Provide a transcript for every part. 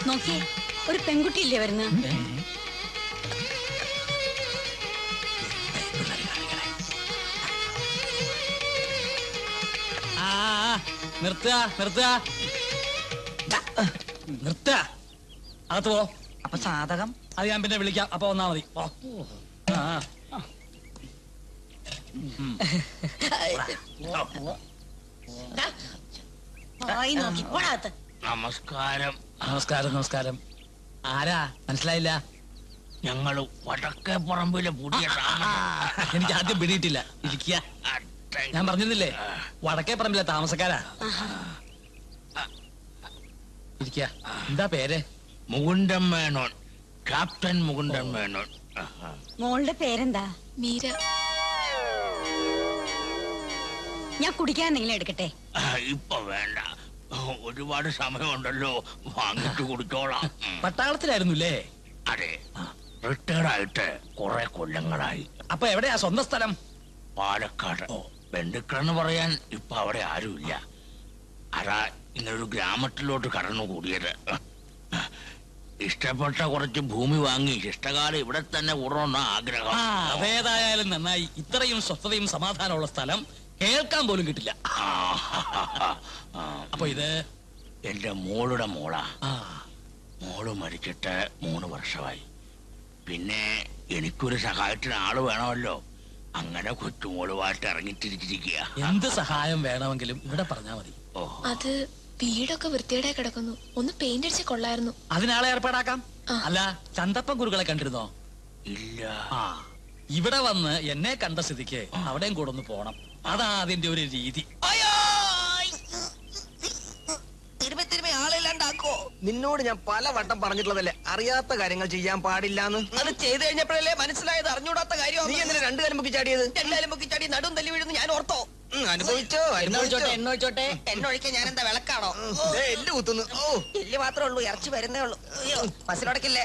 നോക്കിയേ, ഒരു പെൺകുട്ടിയില്ലേ വരുന്നത്? നിർത്തുക നിർത്തുക നിർത്തുക. അകത്ത് പോ. അപ്പൊ സാധകം അത് ഞാൻ പിന്നെ വിളിക്കാം. അപ്പൊ വന്നാ മതി. നമസ്കാരം. നമസ്കാരം നമസ്കാരം. ആരാ മനസ്സിലായില്ല? ഞങ്ങള് വടക്കേ പറമ്പിലെ പുതിയ എനിക്ക് ആദ്യം പിടിയിട്ടില്ല. ഇരിക്കുക. ഞാൻ പറഞ്ഞിരുന്നില്ലേ വടക്കേ പറമ്പിലെ താമസക്കാരാ. ഇരിക്കുക. എന്താ പേര്? മുകുന്ദൻ മേനോൻ. ക്യാപ്റ്റൻ മുകുന്ദൻ മേനോൻ. മോളുടെ പേരെന്താ? മീര. ഞാൻ കുടിക്കാൻ എന്തെങ്കിലും എടുക്കട്ടെ? ഇപ്പൊ വേണ്ട, ഒരുപാട് സമയമുണ്ടല്ലോ, വാങ്ങിച്ചു കുടിച്ചോളാം. പട്ടാളത്തിലായിരുന്നുല്ലേ? അതെ, റിട്ടയർഡ് ആയിട്ട് കുറെ കൊല്ലങ്ങളായി. അപ്പൊ എവിടെയാ സ്വന്തം സ്ഥലം? പാലക്കാട്. ബന്ധുക്കളെന്ന് പറയാൻ ഇപ്പൊ അവിടെ ആരുമില്ല. അതാ ഇങ്ങനൊരു ഗ്രാമത്തിലോട്ട് കടന്നു കൂടിയത്. ഇഷ്ടപ്പെട്ട കുറച്ച് ഭൂമി വാങ്ങി ഇഷ്ടകാലം ഇവിടെ തന്നെ കൂടണമെന്ന ആഗ്രഹം. അതേതായാലും നന്നായി. ഇത്രയും സ്വസ്ഥതയും സമാധാനമുള്ള സ്ഥലം കേൾക്കാൻ പോലും കിട്ടില്ല. അപ്പൊ ഇത് എന്റെ മോളുടെ മോളാ. മോള് മരിച്ചിട്ട് 3 വർഷമായി. പിന്നെ എനിക്കൊരു സഹായത്തിന് ആള് വേണമല്ലോ. അങ്ങനെ കൊച്ചുമോളുമായിട്ട് ഇറങ്ങിത്തിരിച്ചിരിക്കുക. എന്ത് സഹായം വേണമെങ്കിലും ഇവിടെ പറഞ്ഞാ മതി. അത് വീടൊക്കെ വൃത്തിയുടെ കിടക്കുന്നു, ഒന്ന് പെയിന്റ് അടിച്ച് കൊള്ളായിരുന്നു. അതിനാളെ ഏർപ്പാടാക്കാം. അല്ല, ചന്തപ്പൻ ഗുരുക്കളെ കണ്ടിരുന്നോ? ഇല്ല. ഇവിടെ വന്ന് എന്നെ കണ്ട സ്ഥിതിക്ക് അവിടെയും കൂടെ ഒന്ന് പോണം. അതാ അതിന്റെ ഒരു രീതി. ആളില്ലാണ്ടാക്കോ? നിന്നോട് ഞാൻ പല വട്ടം പറഞ്ഞിട്ടുള്ളതല്ലേ അറിയാത്ത കാര്യങ്ങൾ ചെയ്യാൻ പാടില്ലാന്ന്. അത് ചെയ്ത് കഴിഞ്ഞപ്പോഴല്ലേ മനസ്സിലായത്. അറിഞ്ഞൂടാത്ത കാര്യം. നീ എന്തിനാ 2 കാലം പൊക്കി ചാടിയത്? 2 കാലം പൊക്കി ചാടി നടും തല്ലി വീഴുന്നു ഞാൻ ഓർത്തോ. അനുഭവിച്ചോ. എണ്ണൊഴിച്ചോട്ടെ. എണ്ണൊഴിക്കാൻ ഞാൻ എന്താ വിളക്കാണോ? എല്ല് കുത്തുന്നു. എല്ല് മാത്രമേ ഉള്ളൂ, ഇറച്ചി വരുന്നേ ഉള്ളൂ. അയ്യോ, മസിലടക്കില്ലേ?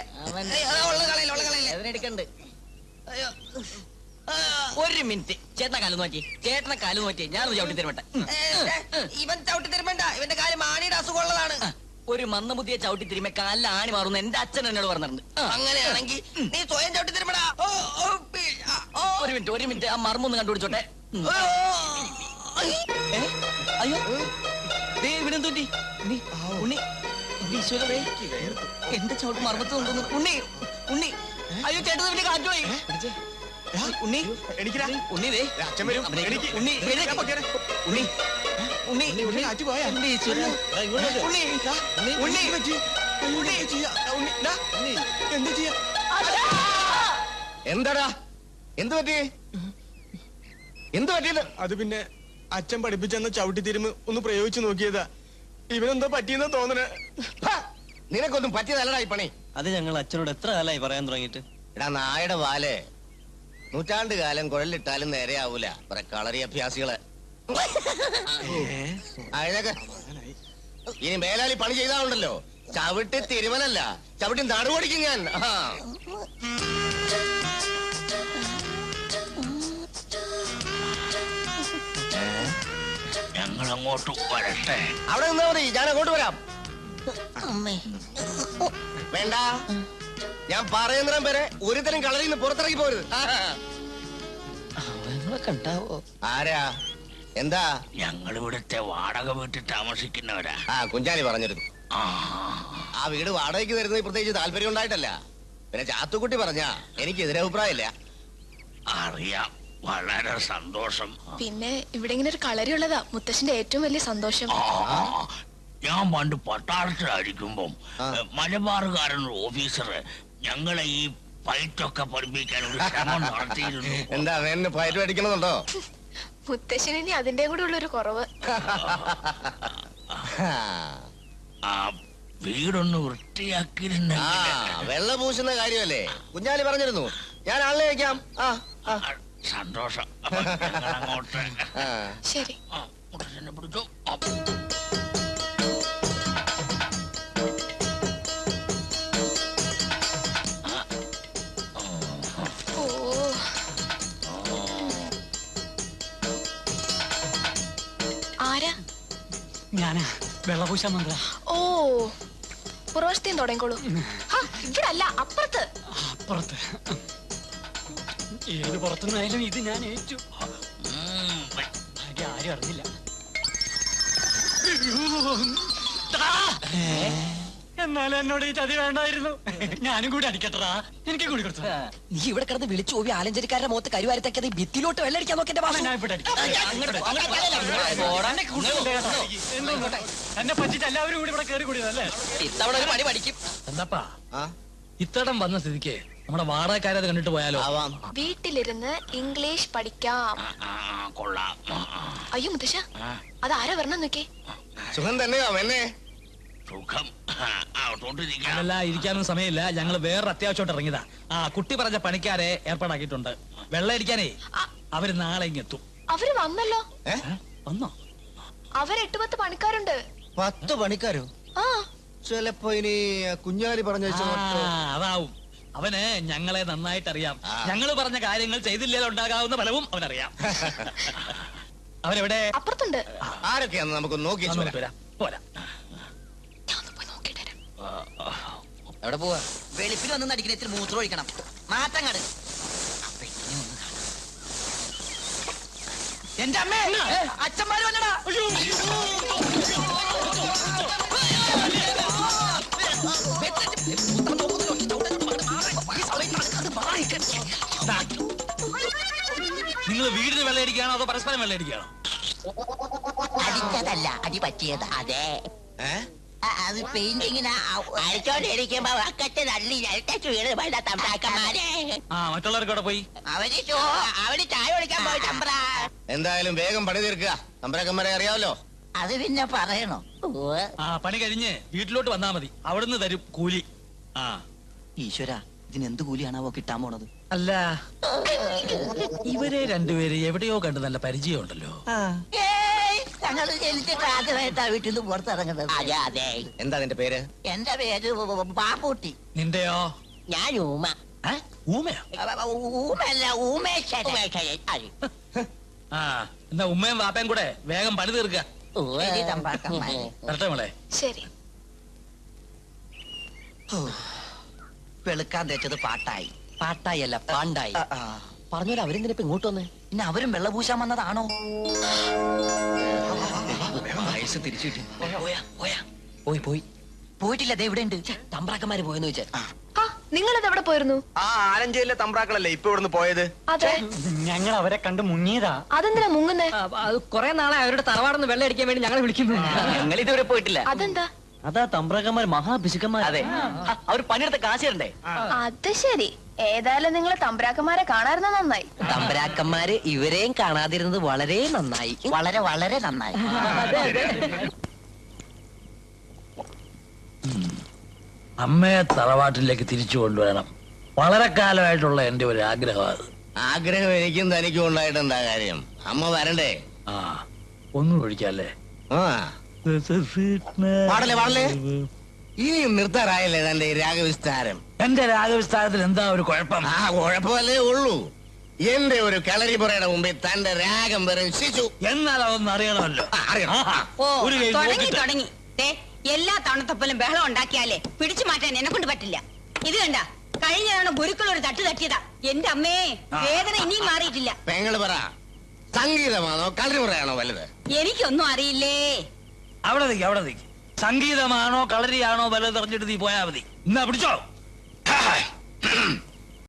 അതിനെടുക്കണ്ട്. ഒരു മിനിറ്റ്, ചേട്ടനെ കാല് നോക്കി. ഞാനൊന്ന് ചവിട്ടി തരുമട്ടെ. ഇവൻ ചവിട്ടി തരുമ്പണ്ട, ഇവന്റെ കാല് മാണിയുടെ അസുഖമുള്ളതാണ്. ഒരു മന്ദബുദ്ധിയെ ചവിട്ടി തിരുമ്പ കാലിൽ ആണി മാറുന്ന എന്റെ അച്ഛൻ എന്നോട് പറഞ്ഞിട്ടുണ്ട്. അങ്ങനെയാണെങ്കിൽ നീ സ്വയം ചവിട്ടി തരുമ്പടാ. ഒരു മിനിറ്റ്, ആ മർമ്മൊന്ന് കണ്ടുപിടിച്ചോട്ടെ. അയ്യോ, ഇവിടെന്തുണ്ടി ഉണ്ണി? ഈശ്വരേ, എന്റെ ചവിട്ട് മർമ്മത്ത് കൊണ്ടുവന്നു. ഉണ്ണി അയ്യോ, ചേട്ടൻ വലിയ കാറ്റുപോയി. ഉണ്ണി ഉണ്ണി എന്താടാ? എന്ത് പറ്റി? എന്ത് പറ്റിയത്? അത് പിന്നെ അച്ഛൻ പഠിപ്പിച്ചെന്ന ചവിട്ടി തിരുമ്പ് ഒന്ന് പ്രയോഗിച്ചു നോക്കിയതാ. ഇവനെന്തോ പറ്റിയെന്നാ തോന്നണേ. നിനക്കൊന്നും പറ്റിയതല്ലടാ ഈ പണി. അത് ഞങ്ങൾ അച്ഛനോട് എത്ര കാലമായി പറയാൻ തുടങ്ങിയിട്ട്. എടാ നായുടെ വാല്, നൂറ്റാണ്ട് കാലം കുഴലിട്ടാലും നേരെയാവൂല. കുറെ കളറി അഭ്യാസികള്. ഇനി മേലാലി പണി ചെയ്താലുണ്ടല്ലോ, ചവിട്ടി തിരുമലല്ല, ചവിട്ടി നടുപൊടിക്കും ഞാൻ. ഞങ്ങൾ അങ്ങോട്ട് വരട്ടെ? അവിടെ നിന്നാ മതി, ഞാൻ അങ്ങോട്ട് വരാം. വേണ്ട, ഞാൻ പറയുന്നിടം വരെ ഒരുതരം കളറിൽ നിന്ന് പുറത്തിറങ്ങി പോരുത്. കണ്ടാവോ? ആരാ? എന്താ? ഞങ്ങൾ ഇവിടുത്തെ വാടക വീട്ടിൽ താമസിക്കുന്നവരാ. കുഞ്ചാലി പറഞ്ഞിരുന്നു. ആ വീട് വാടകയ്ക്ക് തരുന്നത് പ്രത്യേകിച്ച് താല്പര്യം ഉണ്ടായിട്ടല്ല. പിന്നെ ചാത്തുക്കുട്ടി പറഞ്ഞ എനിക്ക് എതിരഭിപ്രായമില്ല. അറിയാം, വളരെ സന്തോഷം. പിന്നെ ഇവിടെ ഇങ്ങനെ ഒരു കളരിയുള്ളതാ മുത്തശ്ശന്റെ ഏറ്റവും വലിയ സന്തോഷം. ഞാൻ പണ്ട് പട്ടാളത്തിലായിരിക്കുമ്പം മലബാറുകാരൻ ഓഫീസർ ഞങ്ങളെ ഈ ഫൈറ്റൊക്കെ പഠിപ്പിക്കാൻ ഒരു ശ്രമം നടത്തിയിരുന്നു. എന്താ വേറെ ഫൈറ്റ് പഠിക്കണമെന്നുണ്ടോ? മുത്തശ്ശന് ഇനി അതിന്റെ കൂടെ ഉള്ളൊരു കുറവ്. ആ വീടൊന്ന് വൃത്തിയാക്കിയിരുന്ന വെള്ളം പൂശുന്ന കാര്യമല്ലേ കുഞ്ഞാലി പറഞ്ഞിരുന്നു. ഞാൻ ആളിനെ വയ്ക്കാം. സന്തോഷം. അങ്ങോട്ട് ശരി. പിടിച്ചോ. ഞാനാ വെള്ളപൂശാൻ വന്നതാ. ഓ, പുറവശത്തേം തുടങ്ങിക്കോളൂ. ഹാ, ഇവിടെ അല്ല, അപ്പുറത്ത്. അപ്പുറത്ത് ഏത് പുറത്തുനിന്നായാലും ഇത് ഞാൻ ഏറ്റു. ഭാഗ്യം ആരും അറിഞ്ഞില്ല. എന്നാലും എന്നോട് ഈ ചതി വേണ്ടായിരുന്നു. ഞാനും കൂടി അടിക്കട്ടാ, എനിക്ക് കൂടി കൊടുത്തു. നീ ഇവിടെ കിടന്ന് വിളിച്ചു പോയി ആലഞ്ചേരിക്കാരുടെ മുഖത്ത് കരുവാരത്തേക്കത് ഭിത്തിയിലോട്ട് വെള്ളടിക്കാൻ നോക്കിന്റെ ഞാൻ ഇവിടെ അടിക്കാം. എന്നെ പറ്റിട്ട് എല്ലാവരും കൂടി ഇവിടെ കയറി കൂടിയതല്ലേ? ഇത്തവണ ഒരു പണി പഠിക്കും. എന്താപ്പാ ഇത്തടം വന്ന സ്ഥിതിക്ക് നമ്മുടെ വാടകക്കാരത് കണ്ടിട്ട് പോയാലോ? വീട്ടിലിരുന്ന് ഇംഗ്ലീഷ് പഠിക്കാം. കൊള്ളാം. അയ്യോ മുത്തശ്ശ, അത് ആരാ വരണം നോക്കേ. സുഖം തന്നെയോ എന്നെ? സുഖം. അകത്തോട്ടിരിക്കാം. അതല്ല, ഇരിക്കാനും സമയമില്ല. ഞങ്ങള് വേറൊരു അത്യാവശ്യമായിട്ട് ഇറങ്ങിയതാ. കുട്ടി പറഞ്ഞ പണിക്കാരെ ഏർപ്പാടാക്കിയിട്ടുണ്ട്. വെള്ളം അടിക്കാനേ അവര് നാളെ ഇങ്ങെത്തും. അവര് വന്നല്ലോ. വന്നോ? അവര് 8-10 പണിക്കാരുണ്ട്. 10 പണിക്കാരോ? ആ, ചിലപ്പോ ഇനി കുഞ്ഞാലി പറഞ്ഞ അതാവും. അവന് ഞങ്ങളെ നന്നായിട്ട് അറിയാം. ഞങ്ങള് പറഞ്ഞ കാര്യങ്ങൾ ചെയ്തില്ലേ ഉണ്ടാകാവുന്ന ഫലവും അവനറിയാം. അവരെവിടെ? അപ്പുറത്തുണ്ട്. ആരൊക്കെയാന്ന് നമുക്ക് നോക്കി വരാം. പോരാ. ഞാൻ ഒന്ന് പോയി നോക്കിയിട്ട് വരാം. എവിടെ പോവാ? വെളുപ്പിൽ വന്ന് അടിക്കുന്ന ഇത്തിരി മൂത്രം ഒഴിക്കണം. മാറ്റങ്ങട്. എന്റെ അമ്മേ, അച്ഛന്മാര് വന്നടാ. നിങ്ങൾ വീടിന് വെള്ളയടിക്കുകയാണോ അതോ പരസ്പരം വെള്ളയടിക്കുകയാണോ? അടിച്ചതല്ല, അടി പറ്റിയത്. അതെ, അത് പെയിന്റിങ്ങിന് അടിച്ചോണ്ടിരിക്കുമ്പോ അക്കത്തെ തള്ളി വീട് വേണ്ട തമ്പ്രാക്കന്മാരെ. മറ്റുള്ളവർക്ക് അവിടെ പോയി. അവര് ചായ കുടിക്കാൻ പോയി തമ്പ്ര. എന്തായാലും വേഗം പണി തീർക്കുക. തമ്പ്രാക്കന്മാരെ അറിയാമല്ലോ. അത് പിന്നെ പറയണോ? പണി കഴിഞ്ഞ് വീട്ടിലോട്ട് വന്നാ മതി. അവിടുന്ന് തരും കൂലി. ഈശ്വര, ഇതിനെന്ത് കൂലിയാണാവോ കിട്ടാൻ പോണത്? അല്ല, ഇവരെ രണ്ടുപേരെ എവിടെയോ കണ്ട് നല്ല പരിചയമുണ്ടല്ലോ. ഞങ്ങള് ജനിച്ചിട്ട് ആദ്യമായിട്ടാ വീട്ടിൽ നിന്ന് പുറത്തിറങ്ങുന്നത്. അതെ അതെ. എന്താ നിന്റെ പേര്? എന്റെ പേര് പാപ്പൂട്ടി. നിന്റെയോ? ഞാൻ ഊമ. ഊമയോ? ഊമല്ല, ഊമേശ്വരൻ. എന്നാ ഉമ്മയും വാപ്പയും കൂടെ വേഗം പണി തീർക്കുക. ശരി തമ്പ്രാക്കന്മാരെ. വരട്ടെ മോളെ. ശരി. വെളുക്കാൻ തേച്ചത് പാട്ടായി. പാട്ടായി അല്ല, പാണ്ടായി. പറഞ്ഞോലെ അവരെന്തിനിപ്പോ ഇങ്ങോട്ട് വന്നേ? പിന്നെ അവരും വെള്ളപൂശാൻ വന്നതാണോ? വയസ്സ് തിരിച്ചു കിട്ടി. പോയി പോയിട്ടില്ല. ദേ ഇവിടെ ഉണ്ട്. തമ്പ്രാക്കന്മാര് പോയെന്ന് വെച്ചാൽ. നിങ്ങളിത് എവിടെ പോയിരുന്നു? ആലഞ്ചേരിയിലെ തമ്പ്രാക്കളല്ലേ ഇപ്പൊ ഇവിടുന്ന് പോയത്? അതെ. ഞങ്ങൾ അവരെ കണ്ട് മുങ്ങിയതാ. അതെന്തിനാ മുങ്ങുന്നേ? അത് കുറെ നാളെ അവരുടെ തറവാടൊന്ന് വെള്ളം അടിക്കാൻ വേണ്ടി ഞങ്ങളെ വിളിക്കുന്നു. ഞങ്ങൾ ഇതുവരെ പോയിട്ടില്ല. അതെന്താ? അതാ തമ്പ്രാക്കന്മാർ മഹാഭിശുക്കന്മാർ. അതെ, അവർ പണിയെടുത്ത കാശ് തരണ്ടേ? അത് ശരി. ഏതായാലും നിങ്ങൾ തമ്പ്രാക്കന്മാരെ കാണാറുന്ന നന്നായി. തമ്പ്രാക്കന്മാര് ഇവരെയും കാണാതിരുന്നത് വളരെ നന്നായി. വളരെ വളരെ നന്നായി. അമ്മയെ തറവാട്ടിലേക്ക് തിരിച്ചു കൊണ്ടുവരണം. വളരെ കാലമായിട്ടുള്ള എന്റെ ഒരു ആഗ്രഹമാണ്. ആഗ്രഹം എനിക്കും തനിക്കും ഉണ്ടായിട്ട് എന്താ കാര്യം? അമ്മ വരണ്ടേ? ഒന്നും ഒഴിക്കല്ലേ? പാടല്ലേ ഇനിയും നിർത്താറായല്ലേ തന്റെ രാഗവിസ്താരം? എന്റെ രാഗവിസ്താരത്തിൽ എന്താ ഒരു കുഴപ്പം? കുഴപ്പമല്ലേ ഉള്ളൂ. എന്റെ ഒരു കളരിപുറയുടെ മുമ്പിൽ തന്റെ രാഗം വെറും ശിശു. എന്നാൽ അതൊന്നും അറിയണമല്ലോ. ഒരു കൈ നോക്കിയിട്ട്. തുടങ്ങി. എല്ലാ തവണത്തൊപ്പലും ബഹളം ഉണ്ടാക്കിയാലേ പിടിച്ചു മാറ്റാൻ എന്നെ കൊണ്ട് പറ്റില്ല. ഇത് കണ്ട, കഴിഞ്ഞ തവണ ഗുരുക്കൾ ഒരു തട്ട് തട്ടിയതാ. എന്റെ അമ്മേ, വേദന ഇനിയും മാറിയിട്ടില്ല. പെങ്ങള് പറ, സംഗീതമാണോ കളരിപുറയാണോ വലുത്? എനിക്കൊന്നും അറിയില്ലേ. അവിടെ നിൽക്ക്. സംഗീതമാണോ കളരിയാണോ വല്ലതും അറിഞ്ഞിട്ട് നീ പോയാ മതി. എന്നാ പിടിച്ചോ.